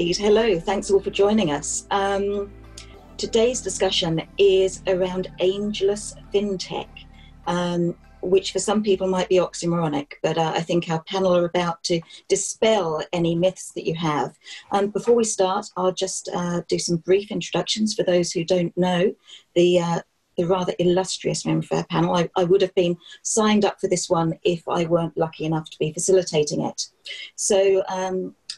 Indeed. Hello, thanks all for joining us. Today's discussion is around Ageless Fintech, which for some people might be oxymoronic, but I think our panel are about to dispel any myths that you have. Before we start, I'll just do some brief introductions for those who don't know the rather illustrious member of our panel. I would have been signed up for this one if I weren't lucky enough to be facilitating it. So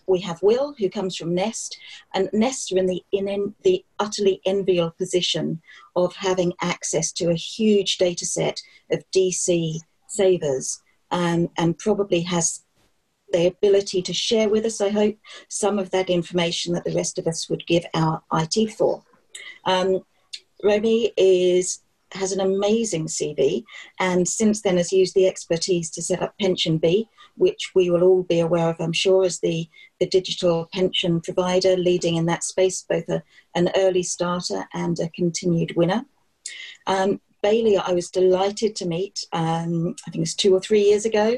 we have Will, who comes from Nest, and Nest are in the utterly enviable position of having access to a huge data set of DC savers, and probably has the ability to share with us, I hope, some of that information that the rest of us would give our IT for. Romi has an amazing CV, and since then has used the expertise to set up PensionBee, which we will all be aware of, I'm sure, as the digital pension provider leading in that space, both an early starter and a continued winner. Bailey, I was delighted to meet, I think it's 2 or 3 years ago,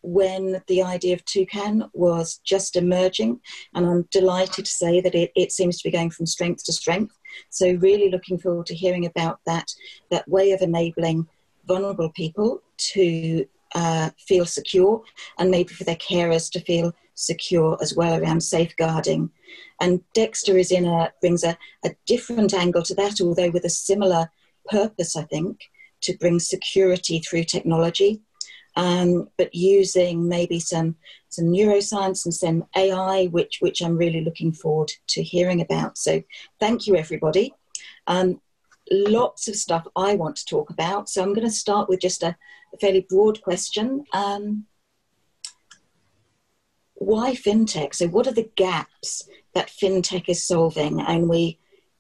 when the idea of Toucan was just emerging, and I'm delighted to say that it seems to be going from strength to strength. So really looking forward to hearing about that way of enabling vulnerable people to feel secure, and maybe for their carers to feel secure as well around safeguarding. And Dexter brings a different angle to that, although with a similar purpose, I think, to bring security through technology, but using maybe some neuroscience and some AI, which I'm really looking forward to hearing about. So thank you, everybody. Lots of stuff I want to talk about. So I'm going to start with just a fairly broad question. Why fintech? So what are the gaps that fintech is solving? And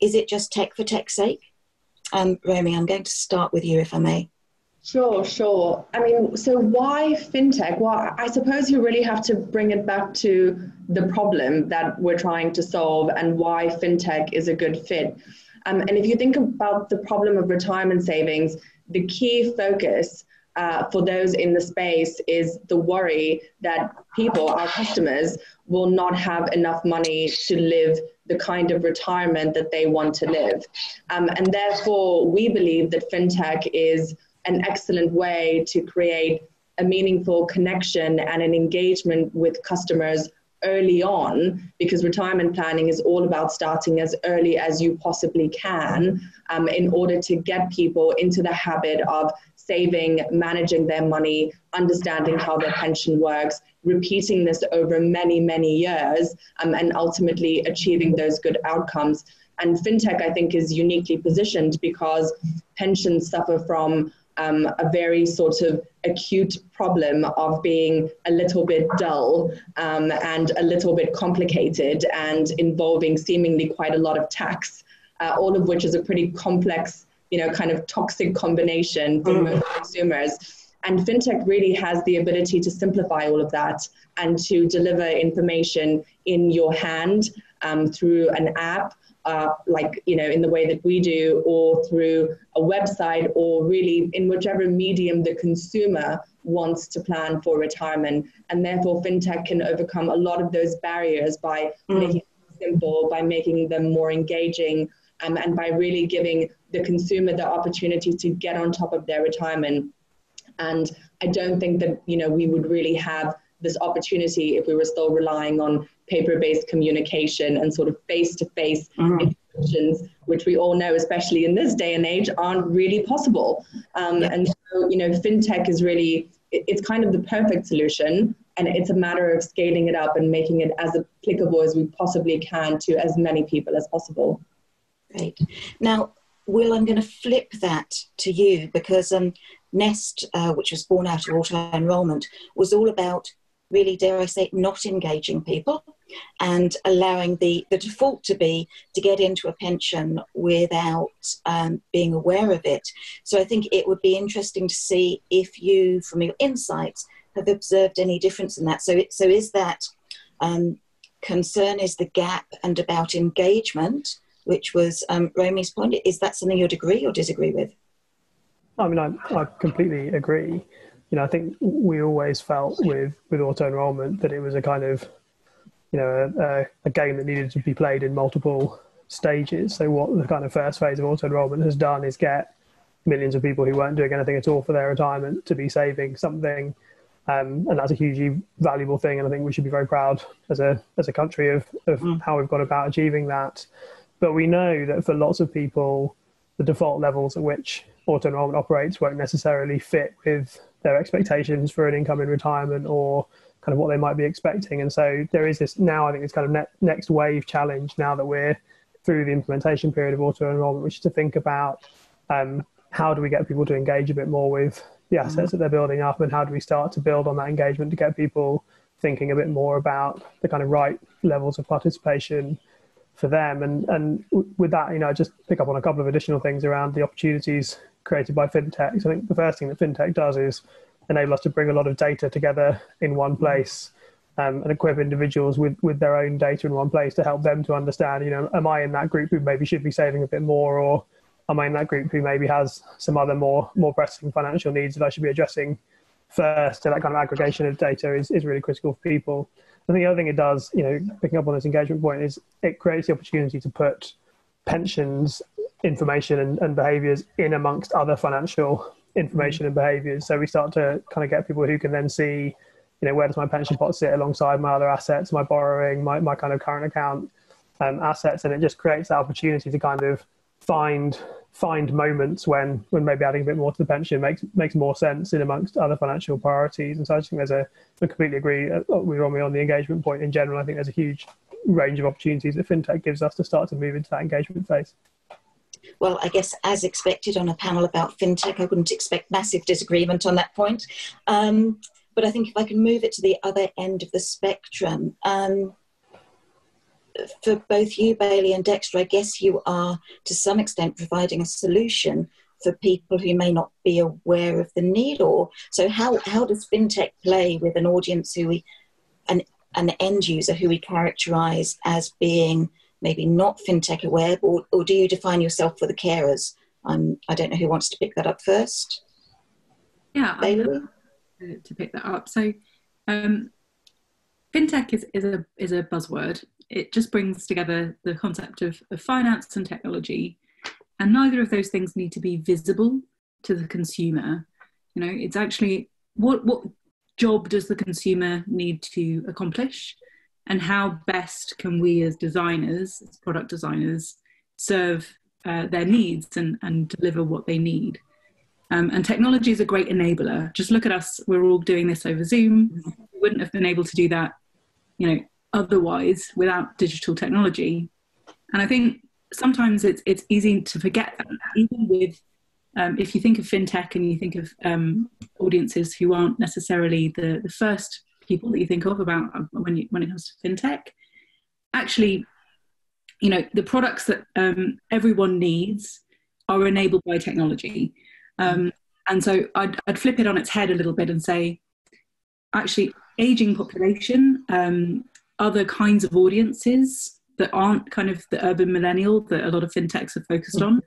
is it just tech for tech's sake? Romi, I'm going to start with you, if I may. Sure. I mean, so why fintech? Well, I suppose you really have to bring it back to the problem that we're trying to solve and why fintech is a good fit. And if you think about the problem of retirement savings, the key focus for those in the space is the worry that people, our customers, will not have enough money to live the kind of retirement that they want to live. And therefore, we believe that fintech is an excellent way to create a meaningful connection and an engagement with customers early on, because retirement planning is all about starting as early as you possibly can in order to get people into the habit of saving, managing their money, understanding how their pension works, repeating this over many, many years, and ultimately achieving those good outcomes. And fintech, I think, is uniquely positioned because pensions suffer from a very sort of acute problem of being a little bit dull and a little bit complicated and involving seemingly quite a lot of tax, all of which is a pretty complex, kind of toxic combination for most consumers. And fintech really has the ability to simplify all of that and to deliver information in your hand through an app, in the way that we do, or through a website, or really in whichever medium the consumer wants to plan for retirement. And therefore, fintech can overcome a lot of those barriers by making it simple, by making them more engaging, and by really giving the consumer the opportunity to get on top of their retirement. And I don't think that, we would really have this opportunity if we were still relying on paper-based communication and sort of face-to-face interactions, which we all know, especially in this day and age, aren't really possible. And so, fintech is really, it's kind of the perfect solution, and it's a matter of scaling it up and making it as applicable as we possibly can to as many people as possible. Great. Now, Will, I'm going to flip that to you, because Nest, which was born out of auto-enrollment, was all about really, dare I say, not engaging people and allowing the default to be to get into a pension without being aware of it. So I think it would be interesting to see if you, from your insights, have observed any difference in that. So is that concern is the gap and about engagement, which was Romi's point. Is that something you'd agree or disagree with? I mean, I completely agree. I think we always felt with auto enrollment that it was a kind of a game that needed to be played in multiple stages. So what the kind of first phase of auto enrollment has done is get millions of people who weren't doing anything at all for their retirement to be saving something. And that's a hugely valuable thing. And I think we should be very proud as a country of how we've gone about achieving that. But we know that for lots of people, the default levels at which auto enrollment operates won't necessarily fit with their expectations for an income in retirement or kind of what they might be expecting. And so there is this now, I think, this kind of next wave challenge now that we're through the implementation period of auto enrollment, which is to think about how do we get people to engage a bit more with the assets that they're building up, and how do we start to build on that engagement to get people thinking a bit more about the kind of right levels of participation for them. And with that, just pick up on a couple of additional things around the opportunities created by fintech. So I think the first thing that fintech does is enable us to bring a lot of data together in one place, and equip individuals with their own data in one place to help them to understand, am I in that group who maybe should be saving a bit more, or am I in that group who maybe has some other more pressing financial needs that I should be addressing first? So that kind of aggregation of data is really critical for people. I think the other thing it does, picking up on this engagement point, is it creates the opportunity to put pensions information and behaviours in amongst other financial information and behaviours. So we start to kind of get people who can then see, where does my pension pot sit alongside my other assets, my borrowing, my kind of current account assets, and it just creates that opportunity to kind of find moments when maybe adding a bit more to the pension makes more sense in amongst other financial priorities. And so I just think I completely agree with Romi on the engagement point in general. I think there's a huge range of opportunities that fintech gives us to start to move into that engagement phase. Well, I guess as expected on a panel about fintech, I wouldn't expect massive disagreement on that point. But I think if I can move it to the other end of the spectrum, for both you, Bailey, and Dexter, I guess you are to some extent providing a solution for people who may not be aware of the need. Or so how does fintech play with an audience an end user who we characterise as being maybe not fintech aware, or do you define yourself for the carers? I don't know who wants to pick that up first. Yeah, Bailey? To pick that up. So fintech is a buzzword. It just brings together the concept of finance and technology, and neither of those things need to be visible to the consumer. It's actually what job does the consumer need to accomplish, and how best can we as designers, as product designers, serve their needs and deliver what they need. And technology is a great enabler. Just look at us, we're all doing this over Zoom. We wouldn't have been able to do that, otherwise without digital technology. And I think sometimes it's easy to forget that, even with, if you think of fintech and you think of audiences who aren't necessarily the first people that you think of about when it comes to fintech, actually, the products that everyone needs are enabled by technology. And so I'd flip it on its head a little bit and say, actually, aging population, other kinds of audiences that aren't kind of the urban millennial that a lot of fintechs are focused on,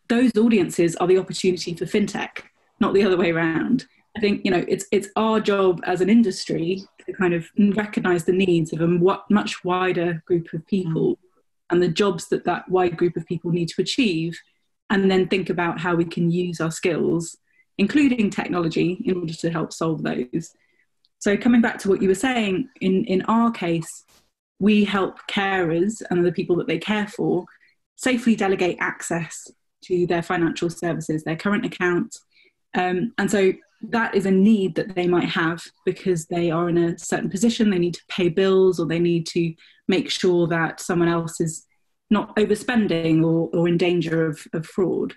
those audiences are the opportunity for fintech, not the other way around. I think, it's our job as an industry to kind of recognise the needs of a much wider group of people and the jobs that wide group of people need to achieve, and then think about how we can use our skills, including technology, in order to help solve those. So coming back to what you were saying, in our case, we help carers and the people that they care for safely delegate access to their financial services, their current account. And so that is a need that they might have because they are in a certain position, they need to pay bills, or they need to make sure that someone else is not overspending or in danger of fraud.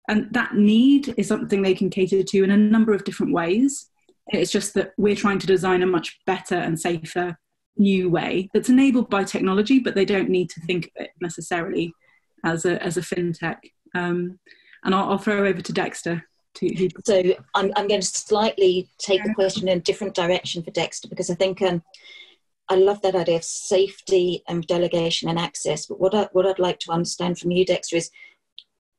And that need is something they can cater to in a number of different ways. It's just that we're trying to design a much better and safer new way that's enabled by technology, but they don't need to think of it necessarily as a fintech. And I'll throw over to Dexter. So I'm going to slightly take the question in a different direction for Dexter, because I think I love that idea of safety and delegation and access. But what I'd like to understand from you, Dexter, is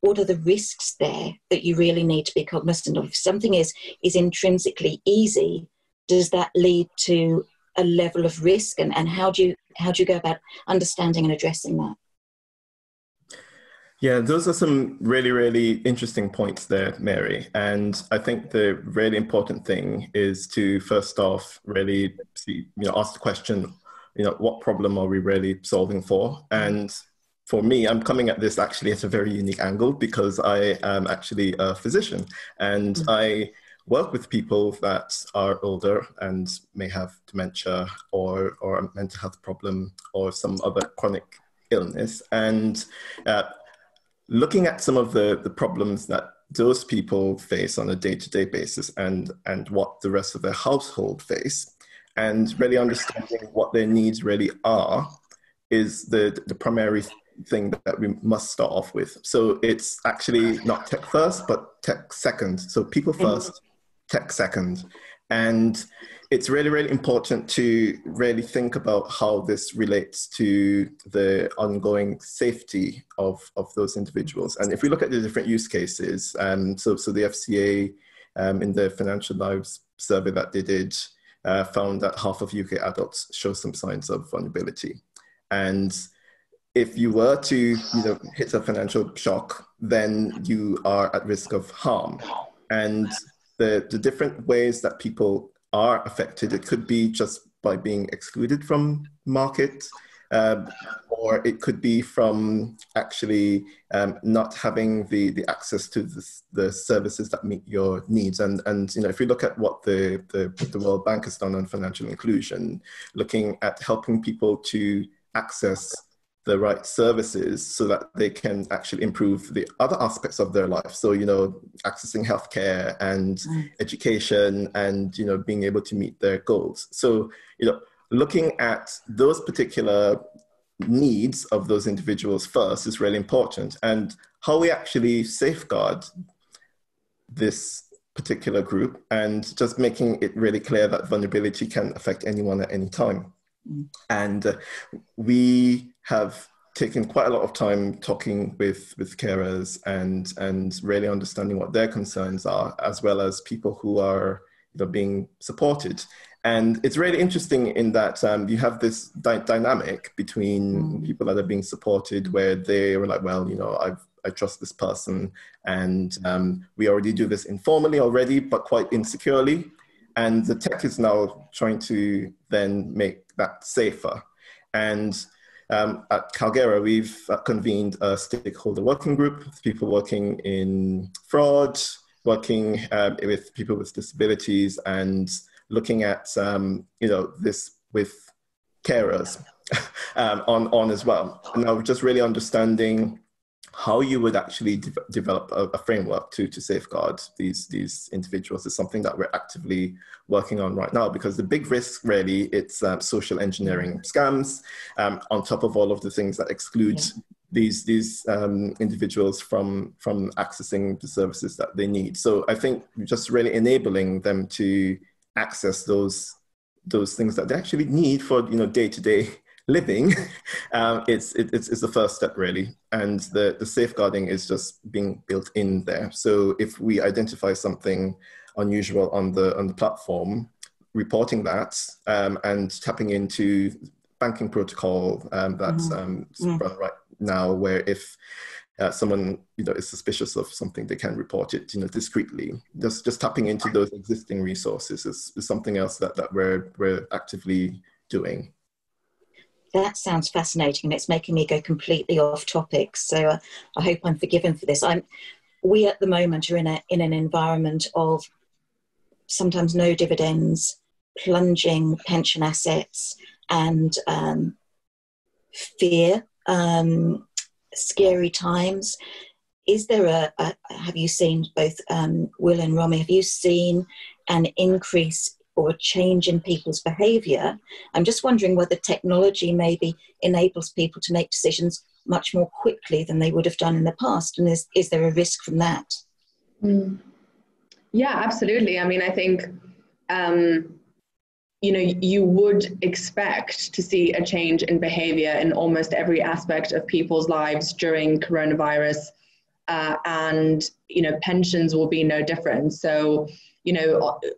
what are the risks there that you really need to be cognizant of? If something is intrinsically easy, does that lead to a level of risk, and how do you go about understanding and addressing that? Yeah, those are some really, really interesting points there, Mary. And I think the really important thing is to first off really see, ask the question, what problem are we really solving for? And for me, I'm coming at this actually at a very unique angle because I am actually a physician, and I work with people that are older and may have dementia or a mental health problem or some other chronic illness. And looking at some of the problems that those people face on a day-to-day basis and what the rest of their household face, and really understanding what their needs really are, is the primary thing that we must start off with. So it's actually not tech first, but tech second. So people first, tech second. And it's really, really important to really think about how this relates to the ongoing safety of those individuals. And if we look at the different use cases, so the FCA in the Financial Lives survey that they did found that half of UK adults show some signs of vulnerability. And if you were to hit a financial shock, then you are at risk of harm. And the different ways that people are affected, it could be just by being excluded from market, or it could be from actually not having the access to the services that meet your needs. And if we look at what the World Bank has done on financial inclusion, looking at helping people to access the right services so that they can actually improve the other aspects of their life. So, accessing healthcare and education and, being able to meet their goals. So, looking at those particular needs of those individuals first is really important. And how we actually safeguard this particular group, and just making it really clear that vulnerability can affect anyone at any time. And we have taken quite a lot of time talking with carers and really understanding what their concerns are, as well as people who are being supported. And it's really interesting in that you have this dynamic between people that are being supported, where they were like, well, I trust this person, and we already do this informally already, but quite insecurely. And the tech is now trying to then make that safer. And at Kalgera, we've convened a stakeholder working group with people working in fraud, working with people with disabilities, and looking at this with carers on as well. And now just really understanding how you would actually develop a framework to safeguard these individuals is something that we're actively working on right now, because the big risk really, it's social engineering scams, on top of all of the things that exclude these individuals from accessing the services that they need. So I think just really enabling them to access those things that they actually need for day-to-day living, it's the first step really, and the safeguarding is just being built in there. So if we identify something unusual on the platform, reporting that and tapping into banking protocol that's run right now, where if someone is suspicious of something, they can report it discreetly. Just tapping into those existing resources is something else that we're actively doing. That sounds fascinating, and it's making me go completely off topic. So I hope I'm forgiven for this. We at the moment are in an environment of sometimes no dividends, plunging pension assets, and fear, scary times. Is there have you seen, both Will and Romi, have you seen an increase or a change in people's behaviour? I'm just wondering whether technology maybe enables people to make decisions much more quickly than they would have done in the past. And is there a risk from that? Yeah, absolutely. I mean, I think, you would expect to see a change in behaviour in almost every aspect of people's lives during coronavirus. And pensions will be no different. So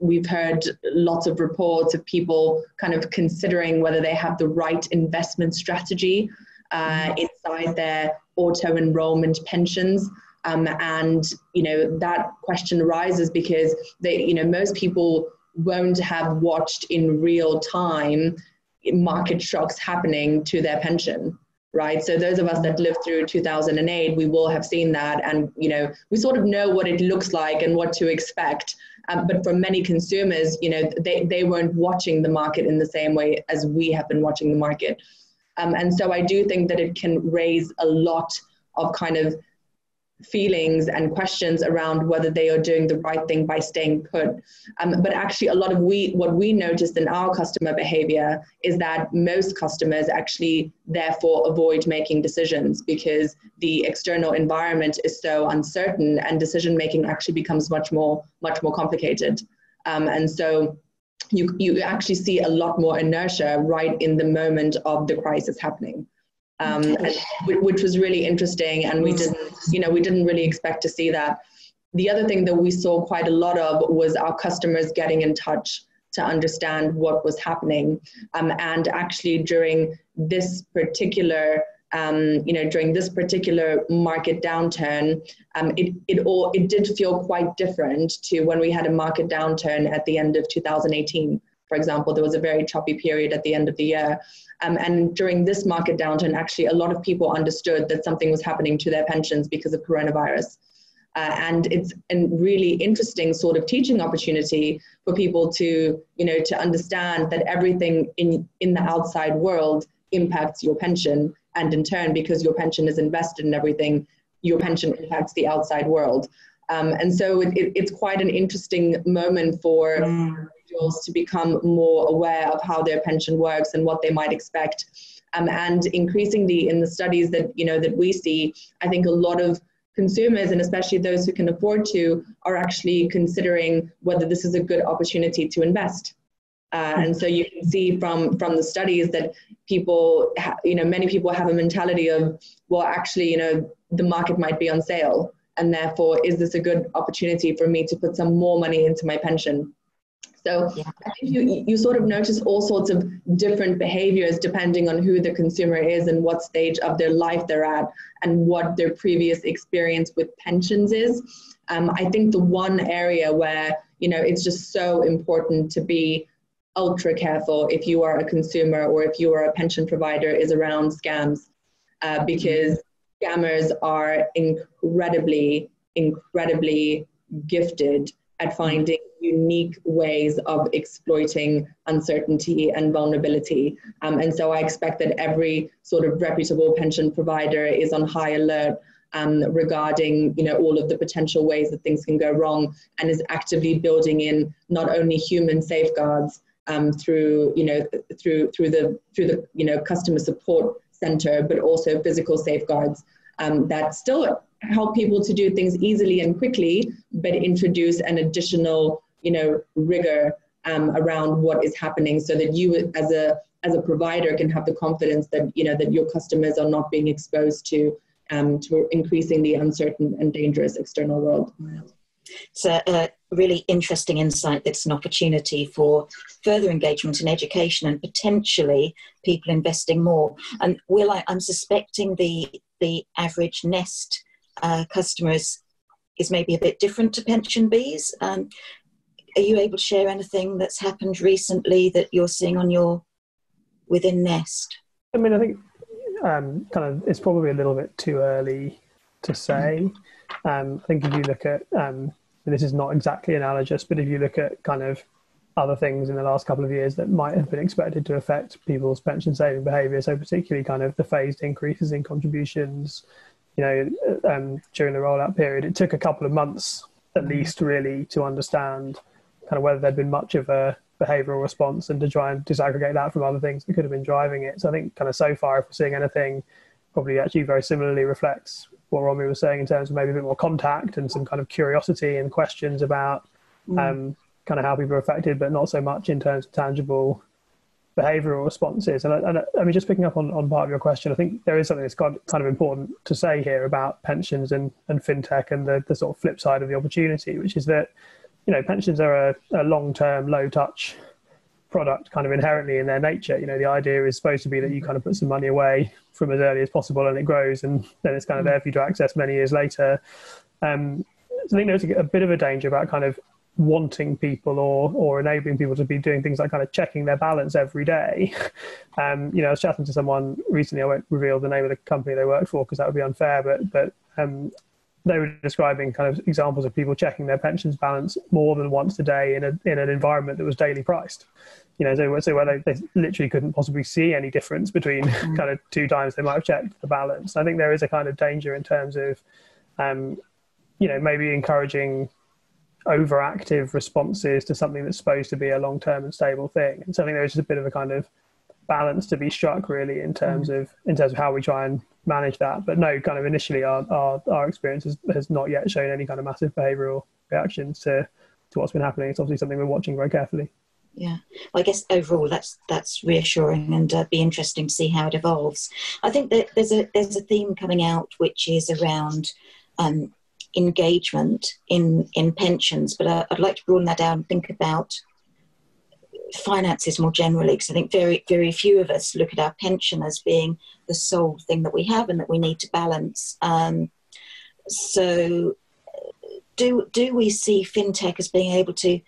we've heard lots of reports of people kind of considering whether they have the right investment strategy inside their auto enrollment pensions. And that question arises because most people won't have watched in real time market shocks happening to their pension, right? So those of us that lived through 2008, we will have seen that, and we sort of know what it looks like and what to expect. But for many consumers, they weren't watching the market in the same way as we have been watching the market. And so I do think that it can raise a lot of kind of feelings and questions around whether they are doing the right thing by staying put. But actually a lot of what we noticed in our customer behavior is that most customers actually therefore avoid making decisions because the external environment is so uncertain, and decision making actually becomes much more complicated. And so you actually see a lot more inertia right in the moment of the crisis happening. Which was really interesting, and we didn't really expect to see that. The other thing that we saw quite a lot of was our customers getting in touch to understand what was happening. And actually during this particular market downturn, it did feel quite different to when we had a market downturn at the end of 2018. For example, there was a very choppy period at the end of the year. And during this market downturn, actually, a lot of people understood that something was happening to their pensions because of coronavirus. And it's a really interesting sort of teaching opportunity for people to understand that everything in the outside world impacts your pension. And in turn, because your pension is invested in everything, your pension impacts the outside world. And so it's quite an interesting moment for individuals to become more aware of how their pension works and what they might expect. And increasingly in the studies that we see, I think a lot of consumers, and especially those who can afford to, are actually considering whether this is a good opportunity to invest. And so you can see from the studies that people, many people have a mentality of, well, actually, the market might be on sale. And therefore, is this a good opportunity for me to put some more money into my pension? So I think you sort of notice all sorts of different behaviors depending on who the consumer is and what stage of their life they're at and what their previous experience with pensions is. I think the one area where, it's just so important to be ultra careful if you are a consumer or if you are a pension provider is around scams, because scammers are incredibly gifted at finding unique ways of exploiting uncertainty and vulnerability. And so I expect that every sort of reputable pension provider is on high alert regarding all of the potential ways that things can go wrong, and is actively building in not only human safeguards through the customer support center, but also physical safeguards that still help people to do things easily and quickly, but introduce an additional rigor around what is happening, so that you as a provider can have the confidence that that your customers are not being exposed to increasingly uncertain and dangerous external world. It's a really interesting insight. That's an opportunity for further engagement and education, and potentially people investing more. And Will, I'm suspecting the average Nest customers is maybe a bit different to PensionBees. Are you able to share anything that's happened recently that you're seeing within Nest? I mean, I think it's probably a little bit too early to say. I think if you look at, this is not exactly analogous, but if you look at kind of other things in the last couple of years that might have been expected to affect people's pension saving behaviour, so particularly kind of the phased increases in contributions, during the rollout period, it took a couple of months at least really to understand kind of whether there'd been much of a behavioural response, and to try and disaggregate that from other things that could have been driving it. So I think kind of so far, if we're seeing anything, probably actually very similarly reflects what Romi was saying in terms of maybe a bit more contact and some kind of curiosity and questions about kind of how people are affected, but not so much in terms of tangible behavioural responses. And I mean, just picking up on part of your question, I think there is something that's kind of important to say here about pensions and fintech, and the sort of flip side of the opportunity, which is that pensions are a long-term, low-touch product kind of inherently in their nature. The idea is supposed to be that you kind of put some money away from as early as possible and it grows, and then it's kind of there for you to access many years later. So I think there's a bit of a danger about kind of wanting people or enabling people to be doing things like kind of checking their balance every day. I was chatting to someone recently. I won't reveal the name of the company they worked for because that would be unfair, but they were describing kind of examples of people checking their pensions balance more than once a day in an environment that was daily priced. So where they literally couldn't possibly see any difference between kind of 2 times they might have checked the balance. I think there is a kind of danger in terms of, maybe encouraging overactive responses to something that's supposed to be a long-term and stable thing. And so I think there's just a bit of a kind of balance to be struck really in terms of how we try and manage that. But no, kind of initially our experience has not yet shown any kind of massive behavioural reactions to what's been happening. It's obviously something we're watching very carefully. Yeah, well, I guess overall that's reassuring, and be interesting to see how it evolves. I think that there's a theme coming out which is around engagement in pensions, but I'd like to broaden that out and think about finances more generally, because I think very, very few of us look at our pension as being the sole thing that we have and that we need to balance. So do we see fintech as being able to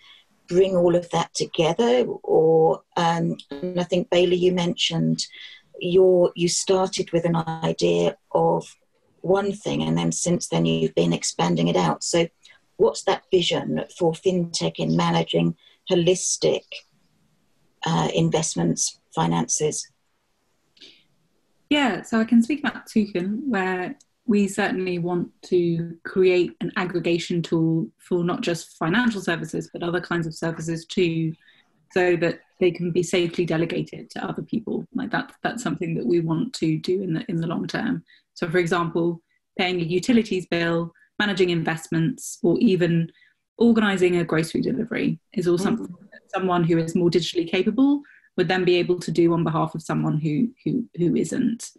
bring all of that together? Or and I think, Bailey, you mentioned you started with an idea of one thing, and then since then you've been expanding it out. So what's that vision for fintech in managing holistic investments, finances? Yeah, so I can speak about Toucan, where we certainly want to create an aggregation tool for not just financial services, but other kinds of services too, so that they can be safely delegated to other people. Like that's something that we want to do in the long term. So for example, paying a utilities bill, managing investments, or even organising a grocery delivery is all something that someone who is more digitally capable would then be able to do on behalf of someone who isn't.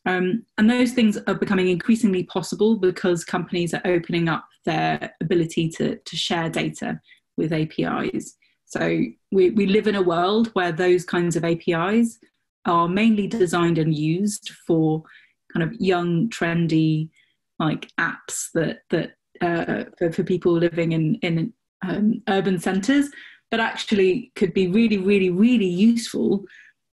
And those things are becoming increasingly possible because companies are opening up their ability to share data with APIs. So we live in a world where those kinds of APIs are mainly designed and used for kind of young, trendy, like apps that for people living in urban centres, but actually could be really, really, really useful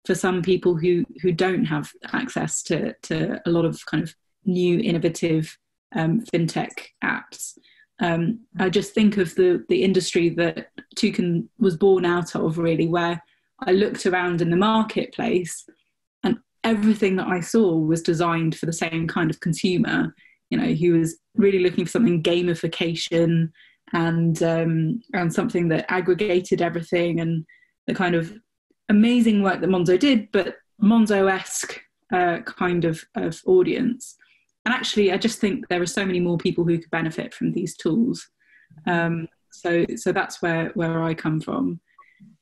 for some people who don't have access to a lot of kind of new, innovative fintech apps. I just think of the industry that Toucan was born out of, really, where I looked around in the marketplace and everything that I saw was designed for the same kind of consumer, who was really looking for something gamification and something that aggregated everything, and the kind of amazing work that Monzo did, but Monzo-esque kind of audience. And actually, I just think there are so many more people who could benefit from these tools. So that's where I come from.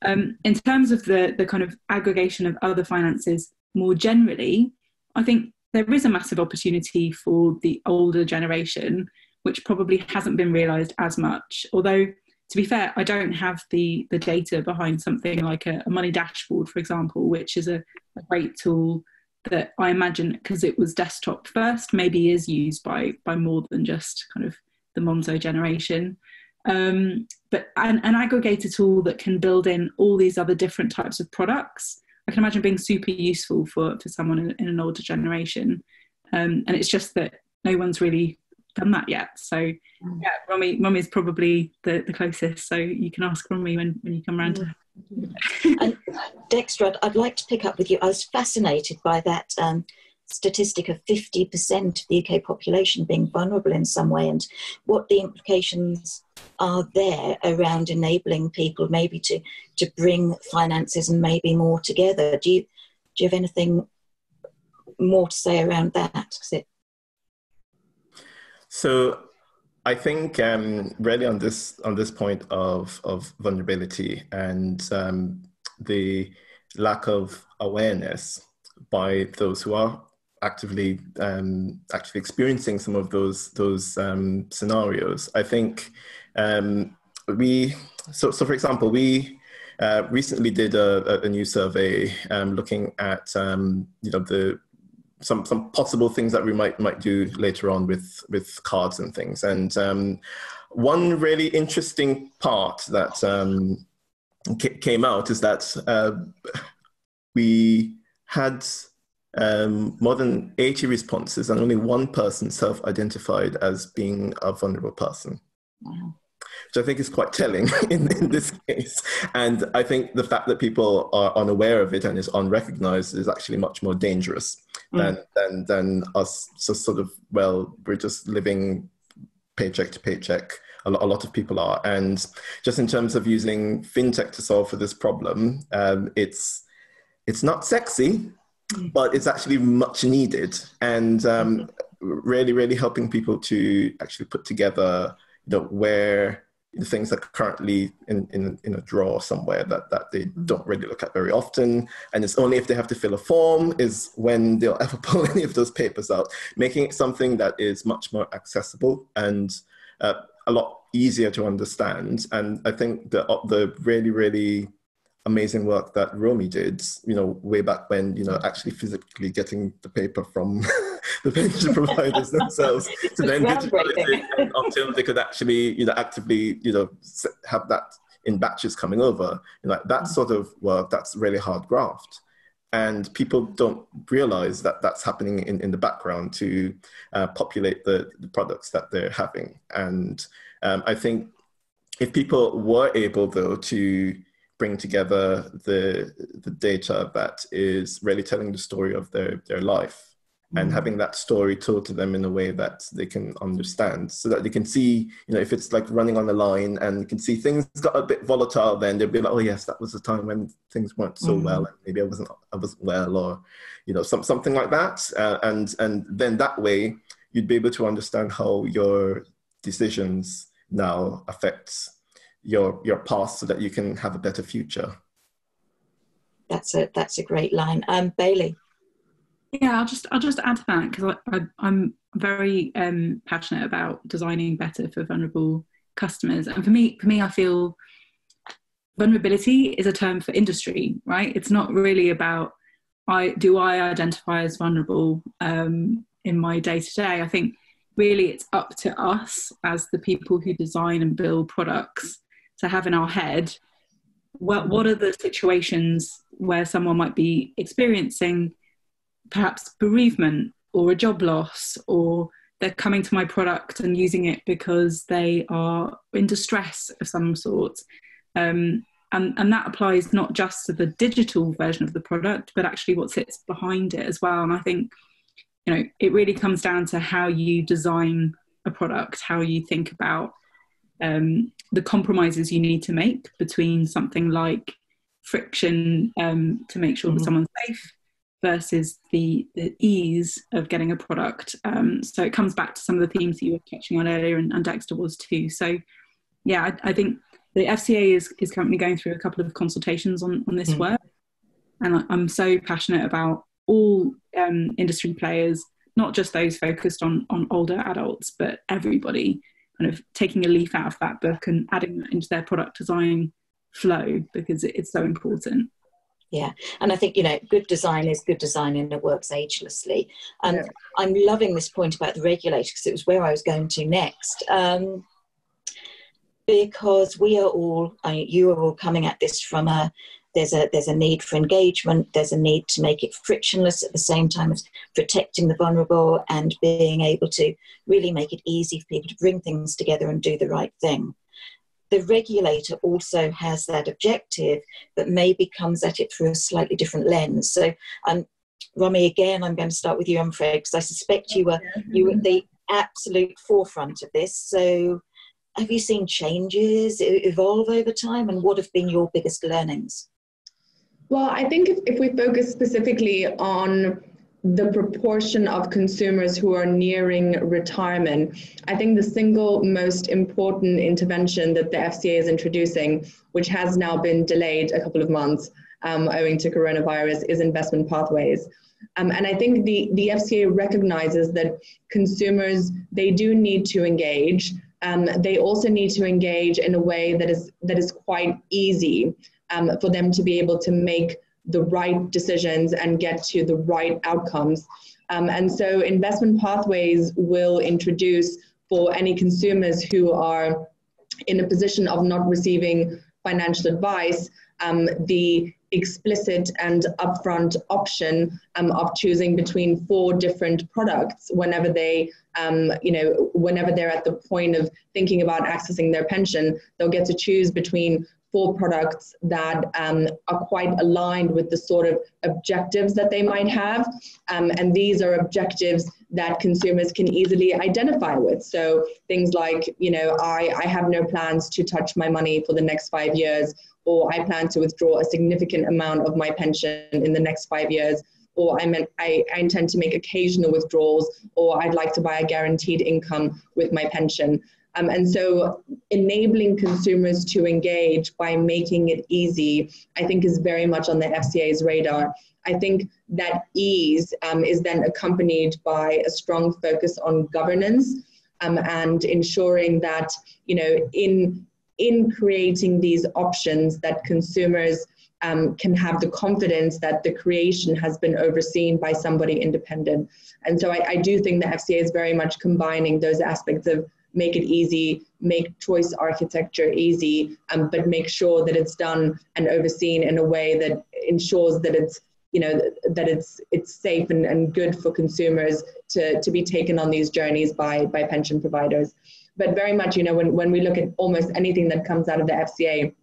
In terms of the kind of aggregation of other finances more generally, I think there is a massive opportunity for the older generation, which probably hasn't been realised as much. Although, to be fair, I don't have the data behind something like a money dashboard, for example, which is a great tool that I imagine, because it was desktop first, maybe is used by more than just kind of the Monzo generation. But an aggregator tool that can build in all these other different types of products, I can imagine being super useful for someone in an older generation. And it's just that no one's really done that yet. So yeah, Romi is probably the closest. So you can ask Romi when you come around to her. And Dexter, I'd like to pick up with you. I was fascinated by that statistic of 50% of the UK population being vulnerable in some way, and what the implications are there around enabling people maybe to bring finances and maybe more together. Do you have anything more to say around that? So I think really on this point of vulnerability and the lack of awareness by those who are actively experiencing some of those scenarios, I think so for example, we recently did a new survey looking at some possible things that we might do later on with cards and things. And one really interesting part that came out is that we had more than 80 responses, and only one person self-identified as being a vulnerable person. Wow. Which I think is quite telling in this case. And I think the fact that people are unaware of it and is unrecognized is actually much more dangerous than us just sort of, well, we're just living paycheck to paycheck. A lot of people are. And just in terms of using fintech to solve for this problem, it's not sexy, but it's actually much needed. And really, really helping people to actually put together, where the things are currently in a drawer somewhere that they don't really look at very often. And it's only if they have to fill a form is when they'll ever pull any of those papers out, making it something that is much more accessible and a lot easier to understand. And I think the really, really amazing work that Romi did, way back when, actually physically getting the paper from the pension providers themselves to then digitize it until they could actually, actively, have that in batches coming over. That sort of work, that's really hard graft. And people don't realize that that's happening in the background to populate the products that they're having. And I think if people were able, though, to bring together the data that is really telling the story of their life, and having that story told to them in a way that they can understand, so that they can see, if it's like running on the line and you can see things got a bit volatile, then they'll be like, oh yes, that was a time when things weren't so well, and maybe I wasn't well, or something like that, and then that way you'd be able to understand how your decisions now affect your past, so that you can have a better future. That's a great line. Bailey. Yeah, I'll just add to that, because I'm very passionate about designing better for vulnerable customers. And for me, I feel vulnerability is a term for industry, right? It's not really about do I identify as vulnerable in my day-to-day. I think really it's up to us as the people who design and build products to have in our head, what are the situations where someone might be experiencing perhaps bereavement or a job loss, or they're coming to my product and using it because they are in distress of some sort. And that applies not just to the digital version of the product, but actually what sits behind it as well. And I think, it really comes down to how you design a product, how you think about the compromises you need to make between something like friction to make sure that someone's safe, versus the ease of getting a product. So it comes back to some of the themes that you were touching on earlier, and Dexter was too. So yeah, I think the FCA is currently going through a couple of consultations on this work. And I'm so passionate about all industry players, not just those focused on older adults, but everybody kind of taking a leaf out of that book and adding that into their product design flow, because it's so important. Yeah, and I think, good design is good design, and it works agelessly. And I'm loving this point about the regulator, because it was where I was going to next. Because we are all, you are all coming at this from there's a need for engagement, there's a need to make it frictionless at the same time as protecting the vulnerable and being able to really make it easy for people to bring things together and do the right thing. The regulator also has that objective, but maybe comes at it through a slightly different lens. So, Romi, again, I'm going to start with you, I'm afraid, because I suspect you were at the absolute forefront of this. So, have you seen changes evolve over time, and what have been your biggest learnings? Well, I think if we focus specifically on the proportion of consumers who are nearing retirement, I think the single most important intervention that the FCA is introducing, which has now been delayed a couple of months owing to coronavirus, is investment pathways. And I think the FCA recognizes that consumers, they do need to engage, they also need to engage in a way that is quite easy for them to be able to make the right decisions and get to the right outcomes. And so investment pathways will introduce, for any consumers who are in a position of not receiving financial advice, the explicit and upfront option of choosing between 4 different products whenever they, whenever they're at the point of thinking about accessing their pension. They'll get to choose between 4 products that are quite aligned with the sort of objectives that they might have. And these are objectives that consumers can easily identify with. So things like, I have no plans to touch my money for the next 5 years, or I plan to withdraw a significant amount of my pension in the next 5 years, or I intend to make occasional withdrawals, or I'd like to buy a guaranteed income with my pension. And so enabling consumers to engage by making it easy, I think, is very much on the FCA's radar. I think that ease is then accompanied by a strong focus on governance and ensuring that, in creating these options, that consumers can have the confidence that the creation has been overseen by somebody independent. And so I do think the FCA is very much combining those aspects of make it easy, make choice architecture easy, but make sure that it's done and overseen in a way that ensures that it's, that it's safe and good for consumers to be taken on these journeys by pension providers. But very much, when we look at almost anything that comes out of the FCA,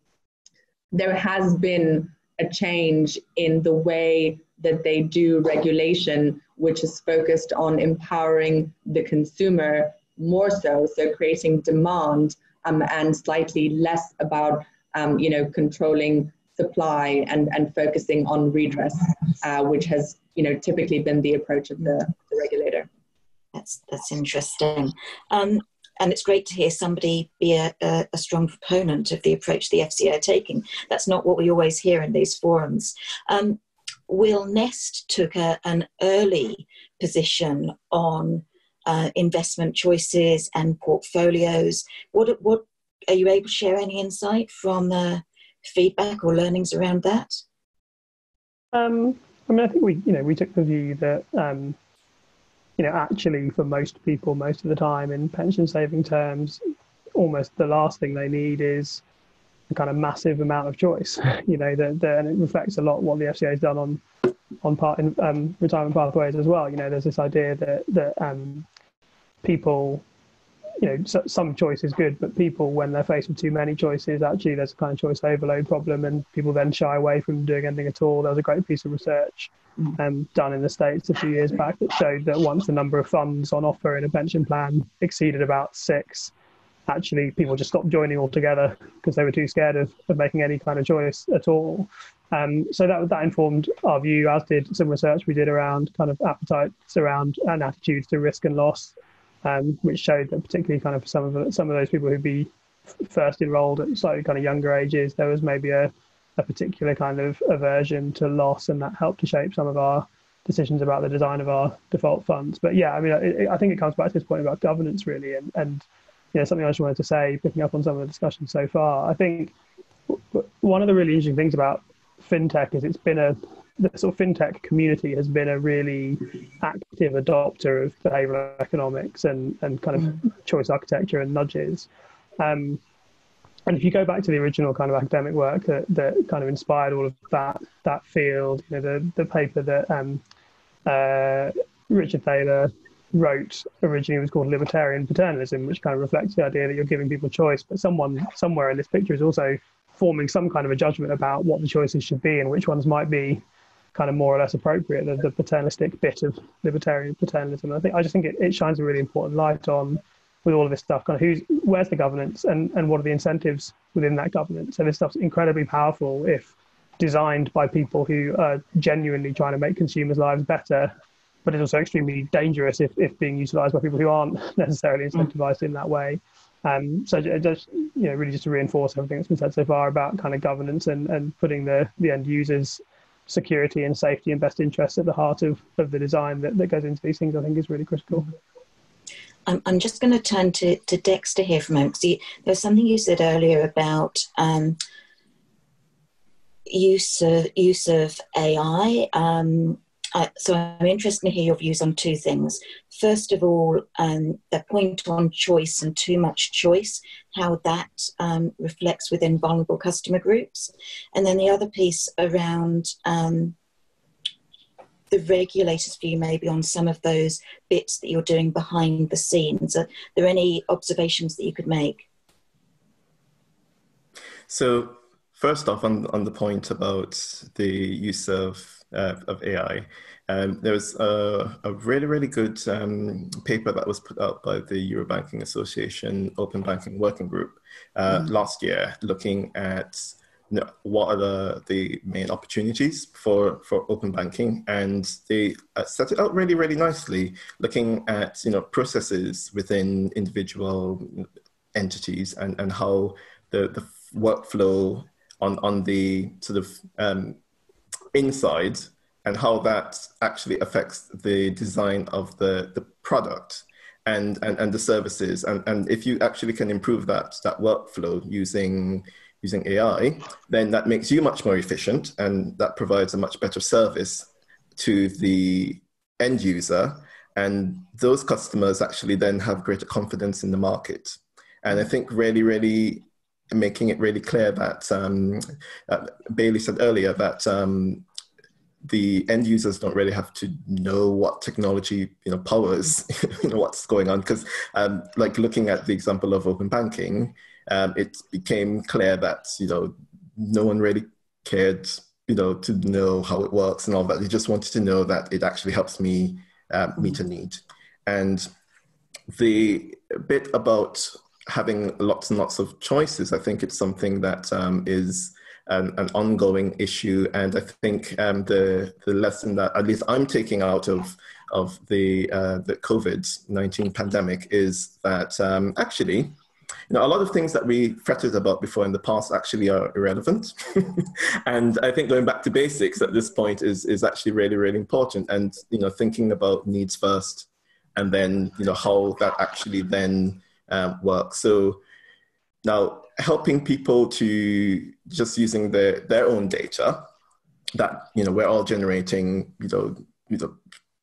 there has been a change in the way that they do regulation, which is focused on empowering the consumer more so creating demand and slightly less about, controlling supply and focusing on redress, which has, typically been the approach of the regulator. That's interesting. And it's great to hear somebody be a strong proponent of the approach the FCA are taking. That's not what we always hear in these forums. Will Nest took an early position on investment choices and portfolios. What are you able to share any insight from feedback or learnings around that? I think we took the view that actually for most people, most of the time in pension saving terms, almost the last thing they need is a kind of massive amount of choice. And it reflects a lot what the FCA has done on retirement pathways as well. There's this idea that people, some choice is good, but people, when they're faced with too many choices, actually there's a kind of choice overload problem, and people then shy away from doing anything at all. There was a great piece of research done in the States a few years back that showed that once the number of funds on offer in a pension plan exceeded about 6, actually people just stopped joining altogether because they were too scared of making any kind of choice at all. So that informed our view, as did some research we did around kind of appetites around and attitudes to risk and loss, which showed that particularly kind of some of those people who'd be first enrolled at slightly kind of younger ages, there was maybe a particular kind of aversion to loss, and that helped to shape some of our decisions about the design of our default funds. But yeah, I think it comes back to this point about governance really, and something I just wanted to say, picking up on some of the discussion so far. I think one of the really interesting things about fintech is the sort of fintech community has been a really active adopter of behavioral economics and kind of choice architecture and nudges. And if you go back to the original kind of academic work that kind of inspired all of that field, the paper that Richard Thaler wrote originally was called Libertarian Paternalism, which kind of reflects the idea that you're giving people choice, but someone somewhere in this picture is also forming some kind of a judgment about what the choices should be and which ones might be kind of more or less appropriate, the paternalistic bit of libertarian paternalism. I just think it shines a really important light on, with all of this stuff, kind of where's the governance and what are the incentives within that governance. So this stuff's incredibly powerful if designed by people who are genuinely trying to make consumers' lives better, but it's also extremely dangerous if being utilised by people who aren't necessarily incentivised in that way. So it just, really just to reinforce everything that's been said so far about kind of governance and putting the end users' security and safety and best interests at the heart of the design that goes into these things, I think is really critical. I'm just going to turn to Dexter here for a moment. There was something you said earlier about use of AI. So I'm interested to hear your views on two things. First of all, the point on choice and too much choice, how that reflects within vulnerable customer groups. And then the other piece around the regulator's view maybe on some of those bits that you're doing behind the scenes. Are there any observations that you could make? So first off, on the point about the use of AI, there was a really, really good paper that was put out by the Eurobanking Association Open Banking Working Group last year, looking at what are the main opportunities for open banking, and they set it out really, really nicely, looking at processes within individual entities and how the workflow on the sort of inside, and how that actually affects the design of the product and the services. And if you actually can improve that workflow using AI, then that makes you much more efficient, and that provides a much better service to the end user. And those customers actually then have greater confidence in the market. And I think really, really making it really clear that Bailey said earlier that the end users don't really have to know what technology powers what's going on, because like looking at the example of open banking, it became clear that no one really cared to know how it works and all that. They just wanted to know that it actually helps me meet a need. And the bit about having lots and lots of choices, I think it's something that is an ongoing issue. And I think the lesson that at least I'm taking out of the COVID-19 pandemic is that actually, a lot of things that we fretted about before in the past actually are irrelevant. And I think going back to basics at this point is actually really, really important. And, thinking about needs first, and then, how that actually then works. So now helping people to just using their own data that, we're all generating,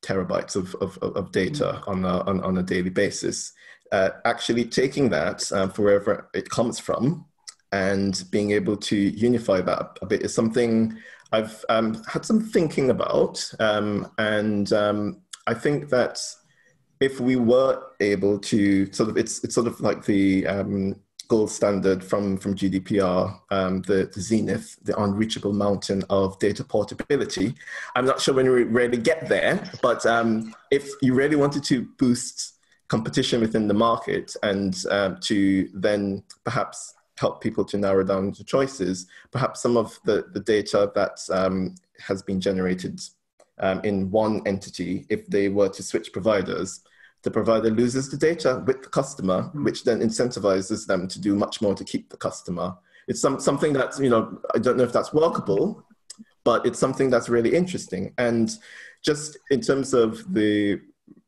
terabytes of data on a daily basis. Actually taking that for wherever it comes from and being able to unify that a bit is something I've had some thinking about. And I think that if we were able to it's sort of like the gold standard from GDPR, the zenith, the unreachable mountain of data portability. I'm not sure when we really get there, but if you really wanted to boost competition within the market and to then perhaps help people to narrow down the choices, perhaps some of the data that has been generated in one entity, if they were to switch providers, the provider loses the data with the customer, which then incentivizes them to do much more to keep the customer. It's something that's, I don't know if that's workable, but it's something that's really interesting. And just in terms of the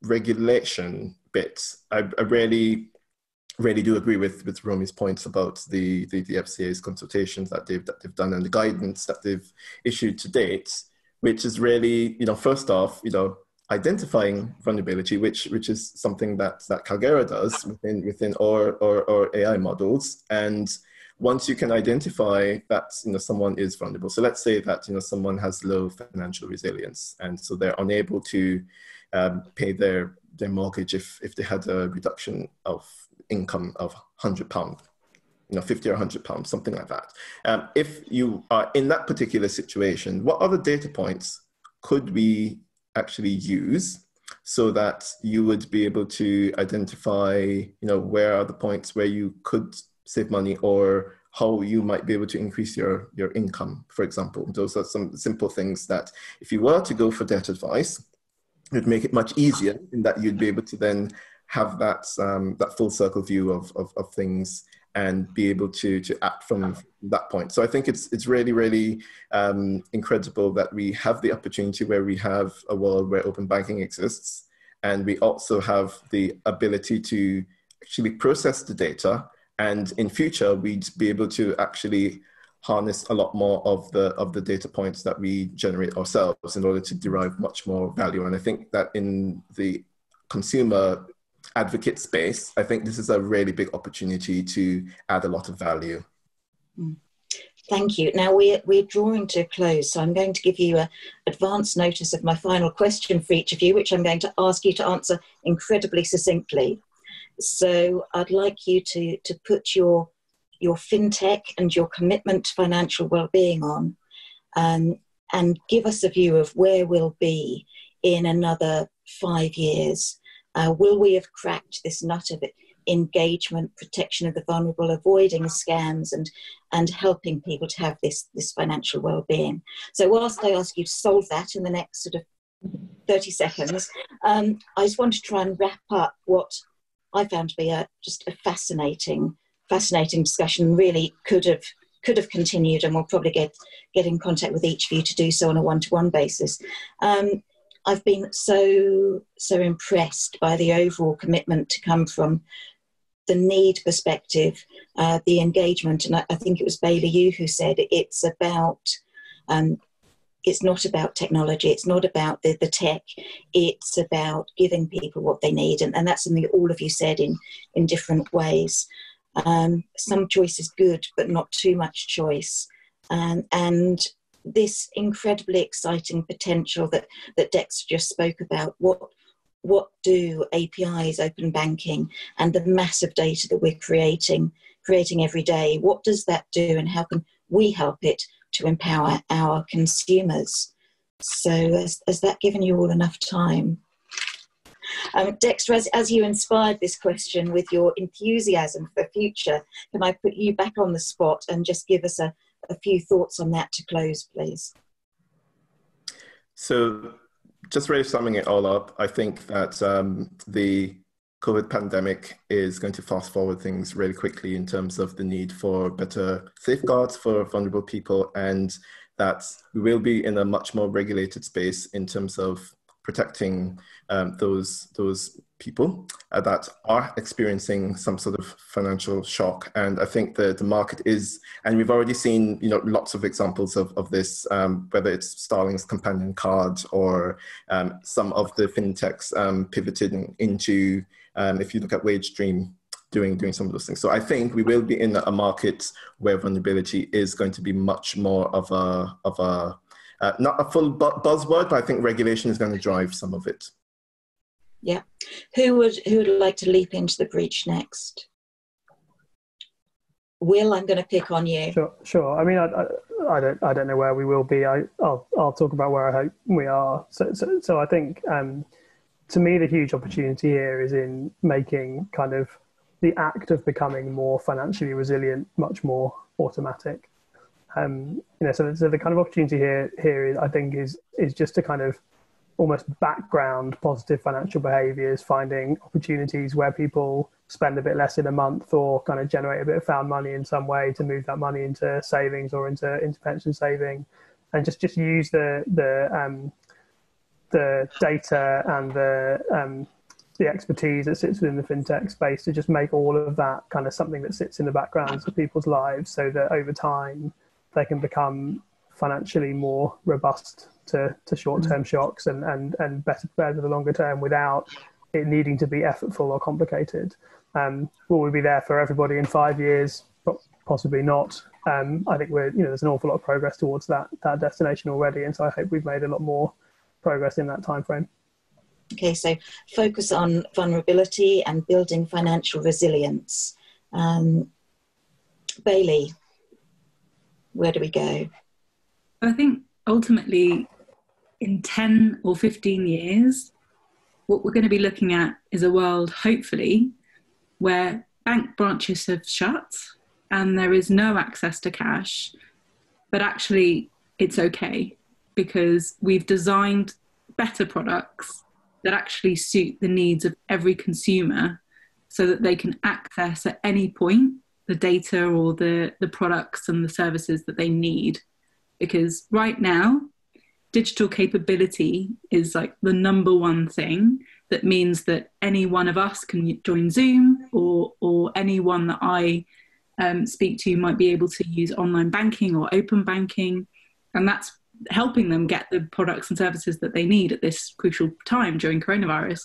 regulation bits, I really do agree with Romi's points about the FCA's consultations that they've done and the guidance that they've issued to date, which is really, first off, identifying vulnerability, which is something that Kalgera does within our AI models. And once you can identify that someone is vulnerable, so let's say that someone has low financial resilience, and so they're unable to pay their mortgage if they had a reduction of income of £100, 50 or £100, something like that. If you are in that particular situation, what other data points could we actually use so that you would be able to identify, where are the points where you could save money, or how you might be able to increase your income, for example. Those are some simple things that if you were to go for debt advice, it would make it much easier in that you'd be able to then have that full circle view of things and be able to act from that point. So I think it's really, really incredible that we have the opportunity where we have a world where open banking exists, and we also have the ability to actually process the data. And in future, we'd be able to actually harness a lot more of the data points that we generate ourselves in order to derive much more value. And I think that in the consumer advocate space, I think this is a really big opportunity to add a lot of value. Thank you. Now we're drawing to a close, so I'm going to give you an advance notice of my final question for each of you, which I'm going to ask you to answer incredibly succinctly. So I'd like you to put your fintech and your commitment to financial well-being on, and give us a view of where we'll be in another 5 years. Will we have cracked this nut of it? Engagement, protection of the vulnerable, avoiding scams, and helping people to have this financial well-being. So whilst I ask you to solve that in the next sort of 30 seconds, I just want to try and wrap up what I found to be just a fascinating discussion. Really could have continued, and we'll probably get in contact with each of you to do so on a one-to-one basis. I've been so impressed by the overall commitment to come from the need perspective, the engagement, and I think it was Bailey, you who said it's about, it's not about technology, it's not about the tech, it's about giving people what they need, and that's something that all of you said in different ways. Some choice is good, but not too much choice, and this incredibly exciting potential that Dexter just spoke about. What do APIs, open banking, and the massive data that we're creating every day, what does that do, and how can we help it to empower our consumers? So has that given you all enough time? Dexter, as you inspired this question with your enthusiasm for the future, can I put you back on the spot and just give us a few thoughts on that to close, please? So just really summing it all up, I think that the COVID pandemic is going to fast forward things really quickly in terms of the need for better safeguards for vulnerable people, and that we will be in a much more regulated space in terms of protecting those people that are experiencing some sort of financial shock. And I think the market is, and we've already seen lots of examples of this, whether it's Starling's companion card or some of the fintechs pivoting into, if you look at WageStream, doing some of those things. So I think we will be in a market where vulnerability is going to be much more of a not a full buzzword, but I think regulation is going to drive some of it. Yeah. Who would like to leap into the breach next? Will, I'm going to pick on you. Sure. I mean, I don't know where we will be. I'll talk about where I hope we are. So I think to me the huge opportunity here is in making kind of the act of becoming more financially resilient much more automatic. So the kind of opportunity here is, I think, is just to kind of almost background positive financial behaviors, finding opportunities where people spend a bit less in a month or kind of generate a bit of found money in some way to move that money into savings or into pension saving, and just use the data and the expertise that sits within the fintech space to just make all of that kind of something that sits in the background of people's lives, so that over time they can become financially more robust to short-term shocks and better prepared for the longer term without it needing to be effortful or complicated. Will we be there for everybody in 5 years? Possibly not. I think there's an awful lot of progress towards that destination already, and so I hope we've made a lot more progress in that time frame. Okay, so focus on vulnerability and building financial resilience. Bailey, where do we go? I think ultimately in 10 or 15 years, what we're going to be looking at is a world, hopefully, where bank branches have shut and there is no access to cash, but actually it's okay because we've designed better products that actually suit the needs of every consumer so that they can access at any point the data or the products and the services that they need. Because right now, digital capability is like the number one thing that means that any one of us can join Zoom, or anyone that I speak to might be able to use online banking or open banking. And that's helping them get the products and services that they need at this crucial time during coronavirus.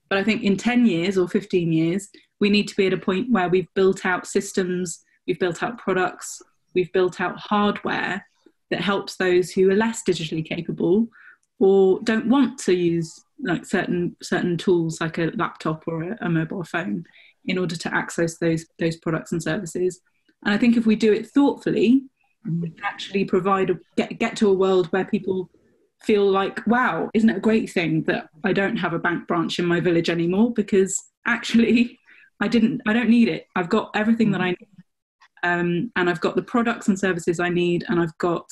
But I think in 10 years or 15 years, we need to be at a point where we've built out systems, we've built out products, we've built out hardware that helps those who are less digitally capable or don't want to use like certain tools like a laptop or a mobile phone in order to access those products and services. And I think if we do it thoughtfully, we can actually provide get to a world where people feel like, wow, isn't it a great thing that I don't have a bank branch in my village anymore, because actually I don't need it. I've got everything that I need, and I've got the products and services I need, and I've got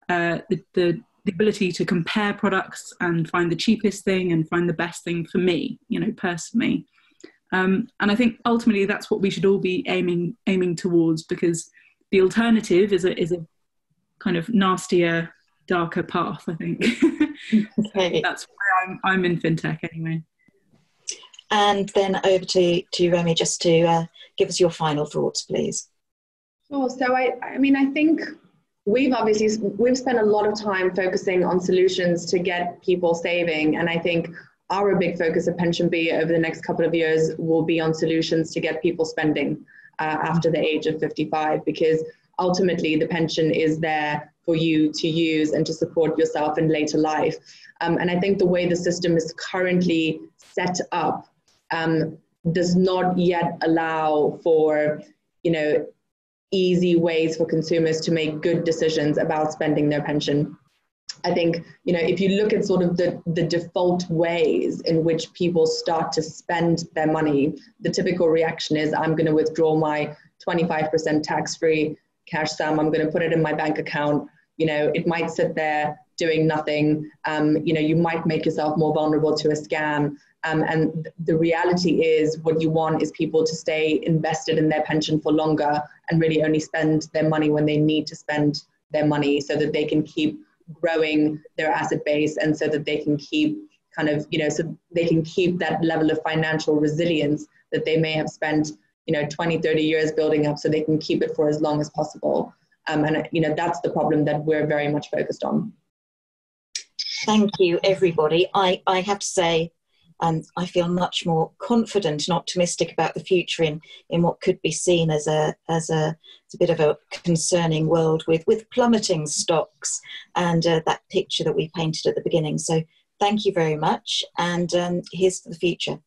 the ability to compare products and find the cheapest thing and find the best thing for me, personally. And I think ultimately that's what we should all be aiming towards, because the alternative is a kind of nastier, darker path, I think. Okay. That's why I'm in fintech anyway. And then over to Romi, just to give us your final thoughts, please. Sure. So I mean, I think we've spent a lot of time focusing on solutions to get people saving. And I think our big focus at PensionBee over the next couple of years will be on solutions to get people spending after the age of 55, because ultimately the pension is there for you to use and to support yourself in later life. And I think the way the system is currently set up does not yet allow for, easy ways for consumers to make good decisions about spending their pension. I think, if you look at sort of the default ways in which people start to spend their money, the typical reaction is, I'm going to withdraw my 25% tax-free cash sum. I'm going to put it in my bank account. It might sit there doing nothing. You might make yourself more vulnerable to a scam. And the reality is, what you want is people to stay invested in their pension for longer and really only spend their money when they need to spend their money, so that they can keep growing their asset base, and so that they can keep so they can keep that level of financial resilience that they may have spent 20, 30 years building up, so they can keep it for as long as possible. And that's the problem that we're very much focused on. Thank you, everybody. I have to say, I feel much more confident and optimistic about the future in what could be seen as a bit of a concerning world with plummeting stocks and that picture that we painted at the beginning. So thank you very much, and here's to the future.